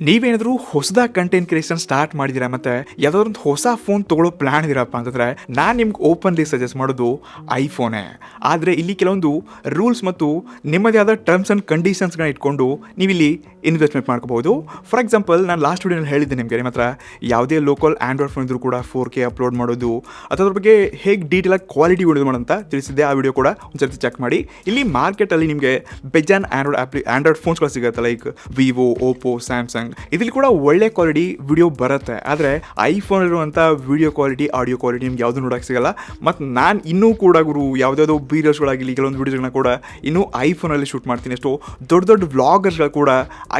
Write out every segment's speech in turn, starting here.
ನೀವೇನಾದರೂ ಹೊಸದಾಗಿ content creation start ಮಾಡಿದ್ದೀರಾ ಮತ್ತು ಯಾವುದಾದ್ರು ಒಂದು ಹೊಸ ಫೋನ್ ತೊಗೊಳ್ಳೋ ಪ್ಲ್ಯಾನ್ ಇದ್ದೀರಪ್ಪ ಅಂತಂದರೆ ನಾನು ನಿಮ್ಗೆ ಓಪನ್ಲಿ ಸಜೆಸ್ಟ್ ಮಾಡೋದು ಐಫೋನೇ. ಆದರೆ ಇಲ್ಲಿ ಕೆಲವೊಂದು ರೂಲ್ಸ್ ಮತ್ತು ನಿಮ್ಮದೇ ಆದ ಟರ್ಮ್ಸ್ ಆ್ಯಂಡ್ ಕಂಡೀಷನ್ಸ್ಗಳನ್ನ ಇಟ್ಕೊಂಡು ನೀವಿಲ್ಲಿ ಇನ್ವೆಸ್ಟ್ಮೆಂಟ್ ಮಾಡ್ಕೋಬೋದು. ಫಾರ್ ಎಕ್ಸಾಂಪಲ್, ನಾನು ಲಾಸ್ಟ್ ವಿಡಿಯೋನಲ್ಲಿ ಹೇಳಿದ್ದೆ ನಿಮಗೆ, ನಿಮ್ಮ ಹತ್ರ ಯಾವುದೇ ಲೋಕಲ್ ಆ್ಯಂಡ್ರಾಯ್ಡ್ ಫೋನ್ ಇದ್ರೂ ಕೂಡ 4K ಅಪ್ಲೋಡ್ ಮಾಡೋದು ಅಥವಾ ಅದ್ರ ಬಗ್ಗೆ ಹೇಗೆ ಡೀಟೇಲಾಗಿ ಕ್ವಾಲಿಟಿ ವಿಡಿಯೋ ಮಾಡೋಂತ ತಿಳಿಸಿದ್ದೆ. ಆ ವಿಡಿಯೋ ಕೂಡ ಒಂದ್ಸರ್ತಿ ಚೆಕ್ ಮಾಡಿ. ಇಲ್ಲಿ ಮಾರ್ಕೆಟಲ್ಲಿ ನಿಮಗೆ ಬೆಜಾನ್ ಆ್ಯಂಡ್ರಾಯ್ಡ್ ಫೋನ್ಸ್ಗಳು ಸಿಗುತ್ತೆ, ಲೈಕ್ ವಿವೋ, ಓಪೋ, ಸ್ಯಾಮ್ಸಂಗ್. ಇದ್ರಲ್ಲಿ ಕೂಡ ಒಳ್ಳೆ ಕ್ವಾಲಿಟಿ ವಿಡಿಯೋ ಬರುತ್ತೆ. ಆದರೆ ಐಫೋನ್ ಇರುವಂಥ ವಿಡಿಯೋ ಕ್ವಾಲಿಟಿ, ಆಡಿಯೋ ಕ್ವಾಲಿಟಿ ನಿಮ್ಗೆ ಯಾವುದು ನೋಡೋಕೆ ಸಿಗಲ್ಲ. ಮತ್ತು ನಾನು ಇನ್ನೂ ಕೂಡ ಯಾವುದಾದ್ರು ವೀಡಿಯೋಸ್ಗಳಾಗಲಿ ಕೆಲವೊಂದು ವೀಡಿಯೋಸ್ಗಳನ್ನ ಕೂಡ ಇನ್ನೂ ಐಫೋನಲ್ಲಿ ಶೂಟ್ ಮಾಡ್ತೀನಿ. ಎಷ್ಟೋ ದೊಡ್ಡ ದೊಡ್ಡ ವ್ಲಾಗರ್ಸ್ಗಳು ಕೂಡ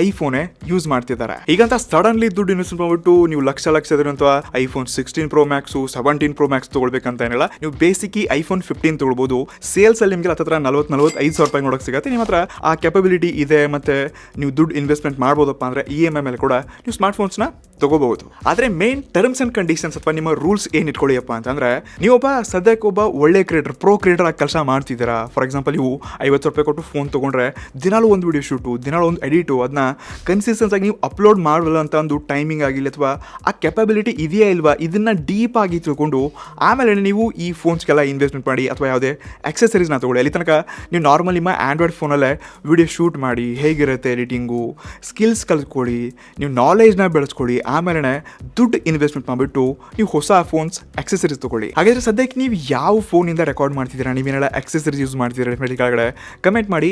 ಐಫೋನೇ ಯೂಸ್ ಮಾಡ್ತಿದ್ದಾರೆ. ಈಗಂತ ಸಡನ್ಲಿ ದುಡ್ಡು ಇನ್ವೆಸ್ಟ್ ಮಾಡ್ಬಿಟ್ಟು ನೀವು ಲಕ್ಷ ಇರುವಂಥ iPhone 16 Pro Max, 17 Pro Max ತೊಗೊಳ್ಬೇಕಂತ ಏನಿಲ್ಲ. ನೀವು ಬೇಸಿಕ್ ಐಫೋನ್ 15 ತೊಗೊಳ್ಬೋದು. ಸೇಲ್ಸಲ್ಲಿ ನಿಮಗೆ ಹತ್ರ 40-45 ಸಾವಿರ ರೂಪಾಯಿ ನೋಡೋಕೆ ಸಿಗುತ್ತೆ. ನಿಮ್ಮ ಹತ್ರ ಆ ಕೆಪಬಿಲಿಟಿ ಇದೆ ಮತ್ತು ನೀವು ದುಡ್ಡು ಇನ್ವೆಸ್ಟ್ಮೆಂಟ್ ಮಾಡ್ಬೋದಪ್ಪ ಅಂದರೆ EMI ಮೇಲೆ ಕೂಡ ನೀವು ಸ್ಮಾರ್ಟ್ಫೋನ್ಸ್ನ ತಗೋಬಹುದು. ಆದರೆ ಮೇನ್ ಟರ್ಮ್ಸ್ ಆ್ಯಂಡ್ ಕಂಡೀಷನ್ಸ್ ಅಥವಾ ನಿಮ್ಮ ರೂಲ್ಸ್ ಏನು ಇಟ್ಕೊಳ್ಳಿಯಪ್ಪ ಅಂತಂದರೆ, ನೀವೊಬ್ಬ ಸದ್ಯಕ್ಕೊಬ್ಬ ಒಳ್ಳೆ ಕ್ರಿಯೇಟರ್, ಪ್ರೋ ಕ್ರಿಯೇಟರ್ ಆಗಿ ಕೆಲಸ ಮಾಡ್ತಿದ್ದೀರಾ. ಫಾರ್ ಎಕ್ಸಾಂಪಲ್, ನೀವು 50 ರೂಪಾಯಿ ಕೊಟ್ಟು ಫೋನ್ ತೊಗೊಂಡ್ರೆ ದಿನಾಲೂ ಒಂದು ವಿಡಿಯೋ ಶೂಟು, ದಿನಾಲೂ ಒಂದು ಎಡಿಟು, ಅದನ್ನ ಕನ್ಸಿಸ್ಟೆನ್ಸ್ ಆಗಿ ನೀವು ಅಪ್ಲೋಡ್ ಮಾಡಲ್ಲ ಅಂತ ಒಂದು ಟೈಮಿಂಗ್ ಆಗಿಲ್ಲ ಅಥವಾ ಆ ಕೆಪಬಿಲಿಟಿ ಇದೆಯಾ ಇಲ್ವಾ, ಇದನ್ನು ಡೀಪ್ ಆಗಿ ತಿಳ್ಕೊಂಡು ಆಮೇಲೆ ನೀವು ಈ ಫೋನ್ಸ್ಗೆಲ್ಲ ಇನ್ವೆಸ್ಟ್ಮೆಂಟ್ ಮಾಡಿ ಅಥವಾ ಯಾವುದೇ ಆಕ್ಸೆಸರೀಸ್ನ ತೊಗೊಳ್ಳಿ. ಅಲ್ಲಿ ತನಕ ನೀವು ನಾರ್ಮಲ್ ನಿಮ್ಮ ಆ್ಯಂಡ್ರಾಯ್ಡ್ ಫೋನಲ್ಲೇ ವಿಡಿಯೋ ಶೂಟ್ ಮಾಡಿ, ಹೇಗಿರುತ್ತೆ ಎಡಿಟಿಂಗು, ಸ್ಕಿಲ್ಸ್ ಕಲ್ತ್ಕೊಳ್ಳಿ, ನೀವು ನಾಲೆಜ್ನ ಬೆಳೆಸ್ಕೊಳ್ಳಿ. ಆಮೇಲೆ ದುಡ್ಡು ಇನ್ವೆಸ್ಟ್ಮೆಂಟ್ ಮಾಡಿಬಿಟ್ಟು ನೀವು ಹೊಸ ಫೋನ್ಸ್ ಆಕ್ಸೆಸರೀಸ್ ತೊಗೊಳ್ಳಿ. ಹಾಗಾದರೆ ಸದ್ಯಕ್ಕೆ ನೀವು ಯಾವ ಫೋನಿಂದ ರೆಕಾರ್ಡ್ ಮಾಡ್ತಿದ್ದೀರಾ, ನೀವೇನೆಲ್ಲ ಆಕ್ಸೆಸರೀಸ್ ಯೂಸ್ ಮಾಡ್ತಿದ್ದೀರಾ, ಕೆಳಗಡೆ ಕಮೆಂಟ್ ಮಾಡಿ.